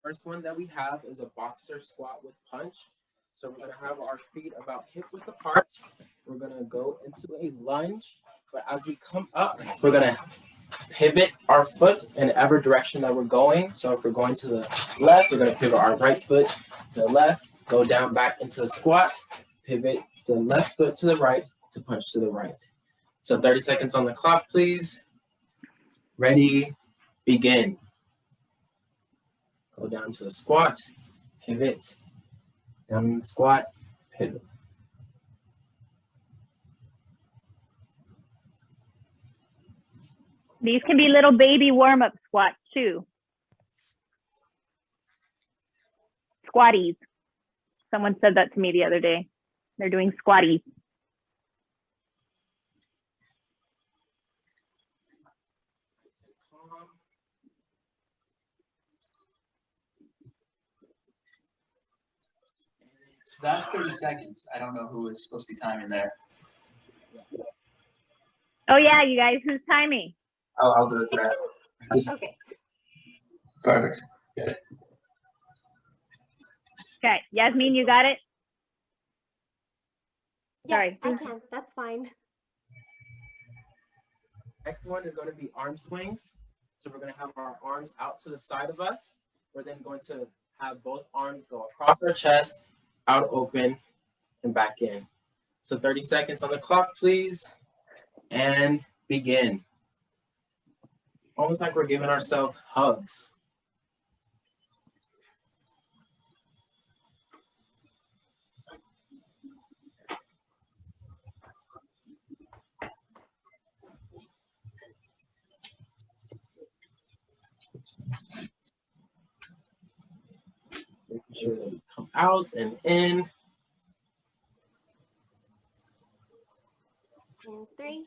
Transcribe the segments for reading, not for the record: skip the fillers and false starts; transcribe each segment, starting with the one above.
First one that we have is a boxer squat with punch. So we're gonna have our feet about hip width apart. We're gonna go into a lunge, but as we come up, we're gonna pivot our foot in every direction that we're going. So if we're going to the left, we're gonna pivot our right foot to the left, go down back into a squat, pivot the left foot to the right to punch to the right. So 30 seconds on the clock, please. Ready, begin. Go down to a squat, pivot, down squat, pivot. These can be little baby warm-up squats too. Squatties. Someone said that to me the other day. They're doing squatties. That's 30 seconds. I don't know who was supposed to be timing there. Oh yeah, you guys, who's timing? I'll do it today. Just Okay. perfect. Got it. Okay, Yasmin, you got it? Yes, Sorry. I can. That's fine. Next one is going to be arm swings. So we're going to have our arms out to the side of us. We're then going to have both arms go across our chest, out open, and back in. So 30 seconds on the clock, please, and begin. Almost like we're giving ourselves hugs. Making sure that we come out and in. And 3,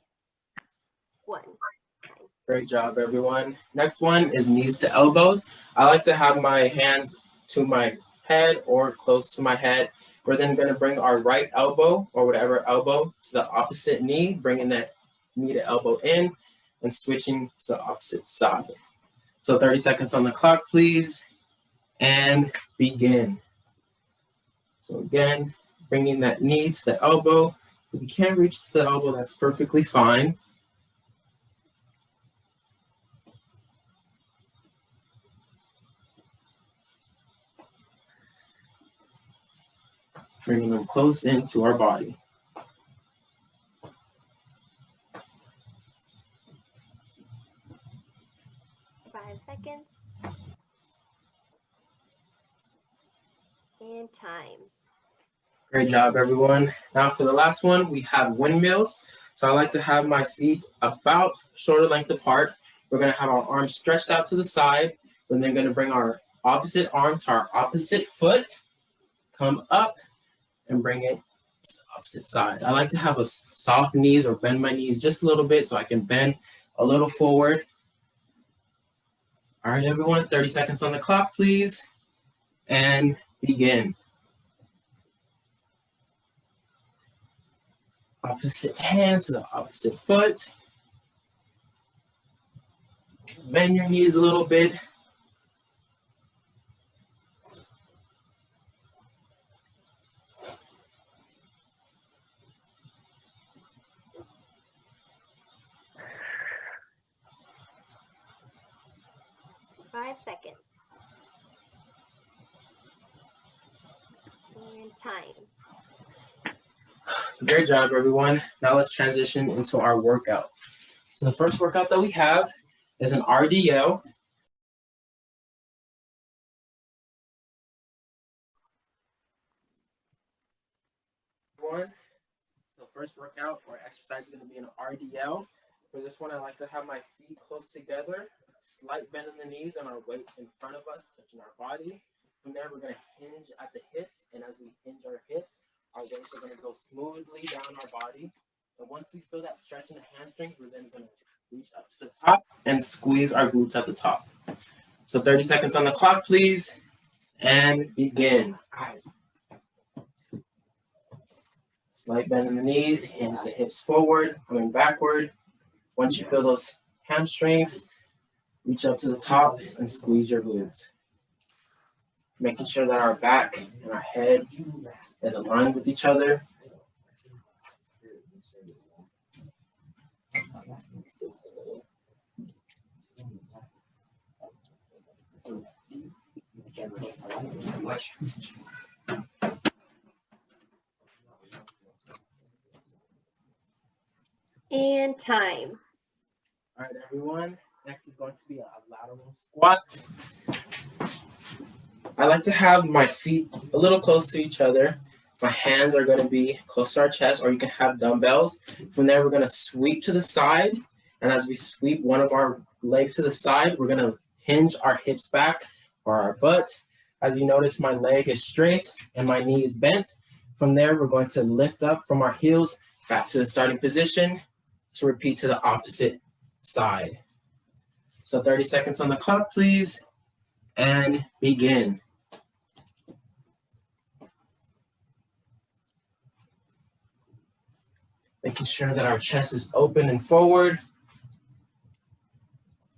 1. Great job, everyone. Next one is knees to elbows. I like to have my hands to my head or close to my head. We're then going to bring our right elbow or whatever elbow to the opposite knee, bringing that knee to elbow in and switching to the opposite side. So 30 seconds on the clock, please, and begin. So again, bringing that knee to the elbow. If you can't reach to the elbow, that's perfectly fine. Bringing them close into our body. Five seconds. And time. Great job, everyone. Now for the last one, we have windmills. So I like to have my feet about shoulder length apart. We're gonna have our arms stretched out to the side. We're then gonna bring our opposite arm to our opposite foot, come up and bring it to the opposite side. I like to have a soft knees or bend my knees just a little bit so I can bend a little forward. All right, everyone, 30 seconds on the clock, please, and begin. Opposite hand to the opposite foot. Bend your knees a little bit. Five seconds. And time. Great job, everyone. Now let's transition into our workout. So the first workout that we have is an RDL. The first workout or exercise is going to be an RDL. For this one, I like to have my feet close together, slight bend in the knees, and our weight in front of us, touching our body. From there, we're going to hinge at the hips, and as we hinge our hips, our weights are going to go smoothly down our body. And once we feel that stretch in the hamstrings, we're then going to reach up to the top and squeeze our glutes at the top. So 30 seconds on the clock, please, and begin. Slight bend in the knees, hinge the hips forward, coming backward. Once you feel those hamstrings, reach up to the top and squeeze your glutes. making sure that our back and our head is aligned with each other. And time. All right, everyone. Next is going to be a lateral squat. I like to have my feet a little close to each other. My hands are going to be close to our chest, or you can have dumbbells. From there, we're going to sweep to the side. And as we sweep one of our legs to the side, we're going to hinge our hips back or our butt. As you notice, my leg is straight and my knee is bent. From there, we're going to lift up from our heels back to the starting position to repeat to the opposite side. So 30 seconds on the clock, please, and begin. Making sure that our chest is open and forward.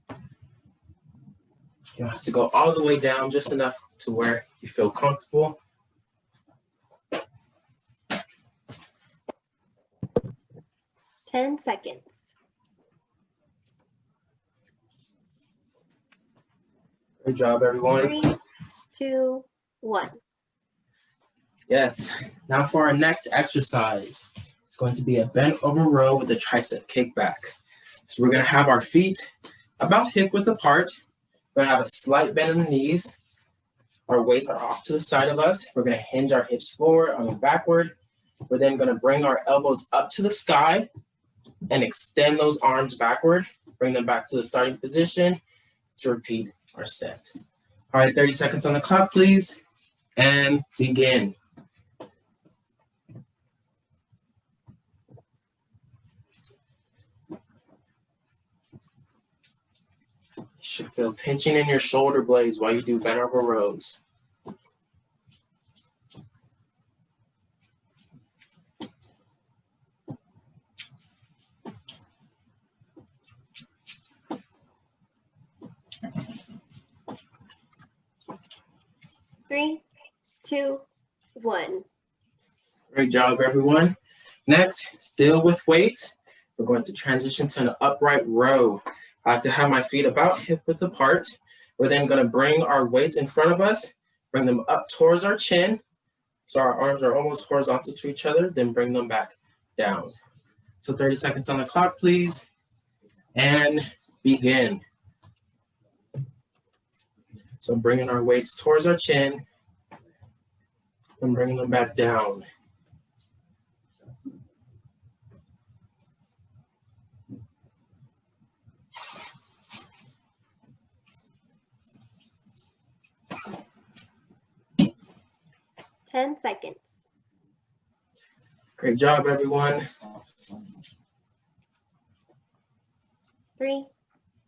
You don't have to go all the way down, just enough to where you feel comfortable. Ten seconds. Good job, everyone. 3, 2, 1. Yes. Now for our next exercise, it's going to be a bent over row with a tricep kickback. So we're going to have our feet about hip width apart. We're going to have a slight bend in the knees. Our weights are off to the side of us. We're going to hinge our hips forward, backward. We're then going to bring our elbows up to the sky and extend those arms backward. Bring them back to the starting position to repeat our set. All right, 30 seconds on the clock, please, and begin. You should feel pinching in your shoulder blades while you do bent over rows. Three, 2, 1. Great job, everyone. Next, still with weights, we're going to transition to an upright row. I like to have my feet about hip width apart. We're then going to bring our weights in front of us, bring them up towards our chin, so our arms are almost horizontal to each other, then bring them back down. So 30 seconds on the clock, please, and begin. So bringing our weights towards our chin and bringing them back down. Ten seconds. Great job, everyone. 3,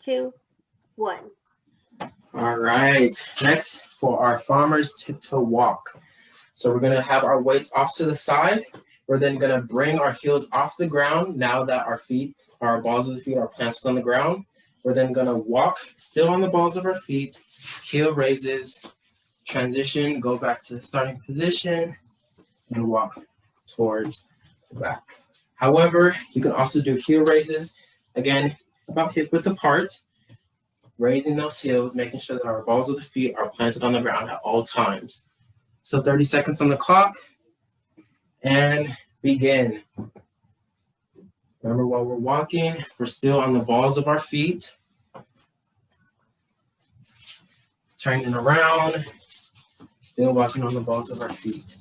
2, 1. All right, next for our farmer's tiptoe walk. So we're gonna have our weights off to the side. We're then gonna bring our heels off the ground now that our balls of the feet are planted on the ground. We're then gonna walk still on the balls of our feet, heel raises, transition, go back to the starting position, and walk towards the back. However, you can also do heel raises, again, about hip width apart, raising those heels, making sure that our balls of the feet are planted on the ground at all times. So 30 seconds on the clock, and begin. Remember, while we're walking, we're still on the balls of our feet. Turning around, still walking on the balls of our feet.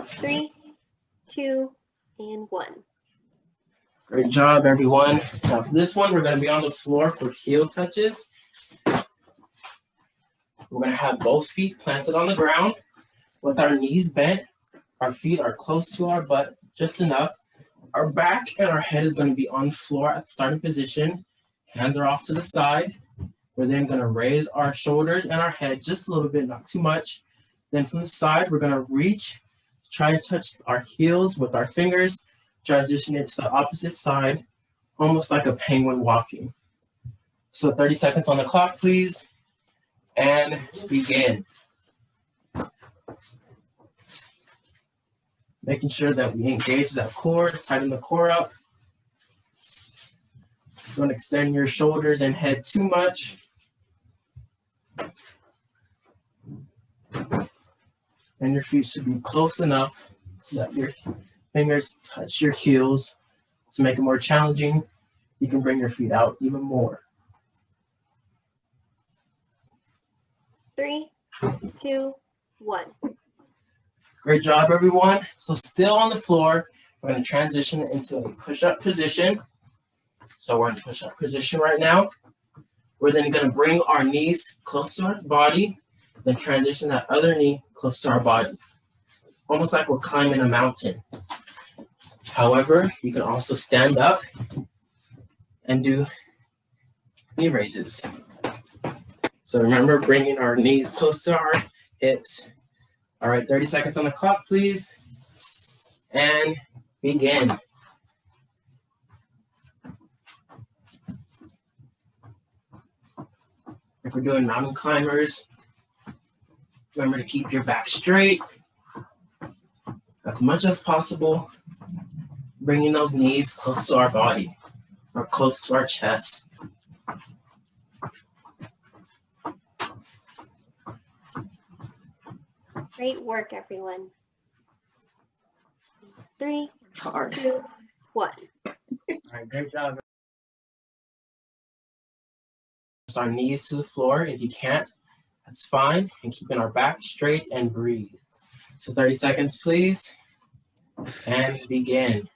Three, 2, and 1. Great job, everyone. Now for this one, we're going to be on the floor for heel touches. We're going to have both feet planted on the ground with our knees bent. Our feet are close to our butt, just enough. Our back and our head is going to be on the floor at the starting position. Hands are off to the side. We're then gonna raise our shoulders and our head just a little bit, not too much. Then from the side, we're gonna reach, try and touch our heels with our fingers, transition it to the opposite side, almost like a penguin walking. So 30 seconds on the clock, please, and begin. Making sure that we engage that core, tighten the core up. Don't extend your shoulders and head too much. And your feet should be close enough so that your fingers touch your heels. To make it more challenging, you can bring your feet out even more. 3, 2, 1. Great job, everyone. So still on the floor, we're going to transition into a push-up position. So we're in push-up position right now. We're then going to bring our knees close to our body, then transition that other knee close to our body. Almost like we're climbing a mountain. However, you can also stand up and do knee raises. So remember, bringing our knees close to our hips. All right, 30 seconds on the clock, please. And begin. If we're doing mountain climbers, remember to keep your back straight as much as possible. Bringing those knees close to our body or close to our chest. Great work, everyone. 3, It's hard. 2, 1. All right, great job. Press our knees to the floor. If you can't, that's fine. And keeping our back straight and breathe. So 30 seconds, please. And begin.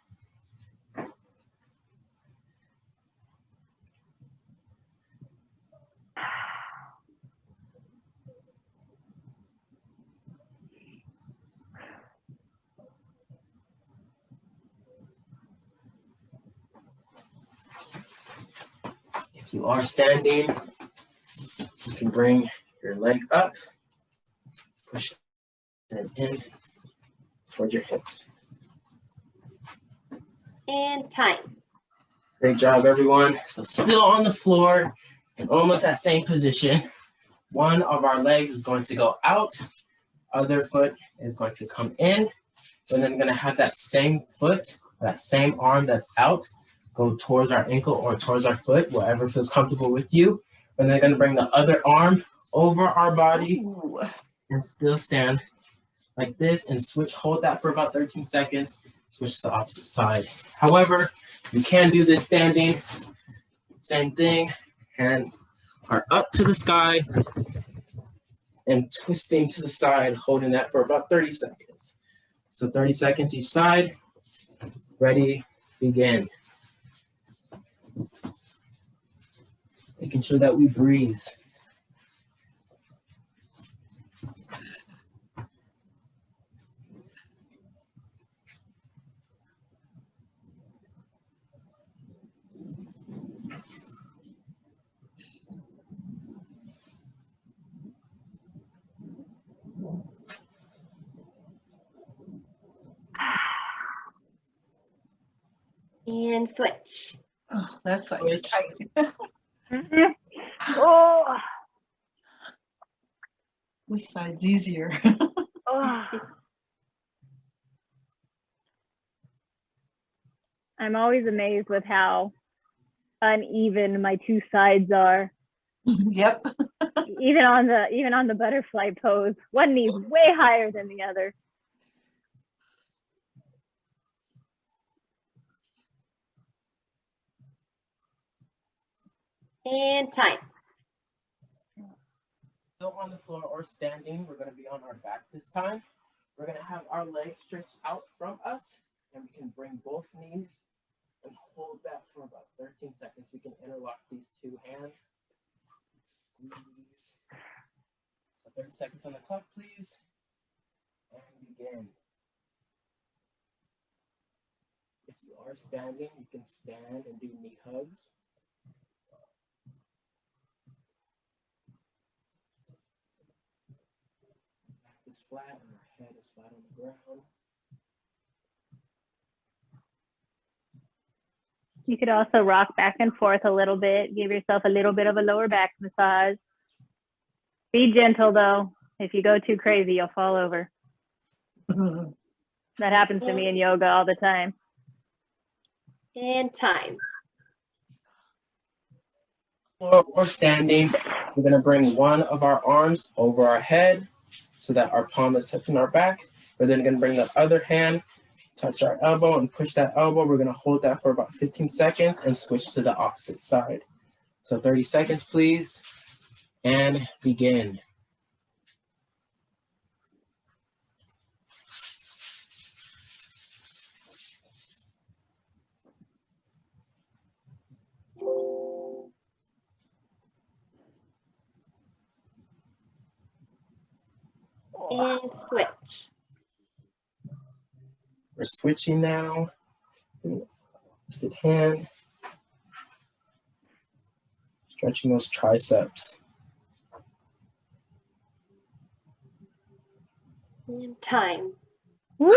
If you are standing, you can bring your leg up, push it in towards your hips. And time. Great job, everyone. So still on the floor and almost that same position. One of our legs is going to go out, other foot is going to come in, and then we're going to have that same foot, that same arm that's out, go towards our ankle or towards our foot, whatever feels comfortable with you. And then going to bring the other arm over our body and still stand like this and switch, hold that for about 13 seconds, switch to the opposite side. However, you can do this standing, same thing, hands are up to the sky and twisting to the side, holding that for about 30 seconds. So 30 seconds each side, ready, begin. Making sure that we breathe. And switch. Oh, that's why it's tight. Mhm. Oh, This side's easier. oh. I'm always amazed with how uneven my two sides are. Yep. Even on the butterfly pose, one knee's way higher than the other. And time. Still on the floor or standing, we're going to be on our back this time. We're going to have our legs stretched out from us, and we can bring both knees and hold that for about 13 seconds. We can interlock these two hands. Squeeze. So 30 seconds on the clock, please. And begin. If you are standing, you can stand and do knee hugs. flat and our head is flat on the ground. You could also rock back and forth a little bit. Give yourself a little bit of a lower back massage. Be gentle though. If you go too crazy, you'll fall over. That happens to me in yoga all the time. And time. Or standing, we're going to bring one of our arms over our head so that our palm is touching our back. We're then going to bring the other hand, touch our elbow and push that elbow. We're going to hold that for about 15 seconds and switch to the opposite side. So 30 seconds, please, and begin. And switch. We're switching now. Opposite hand. Stretching those triceps. And time. Woo!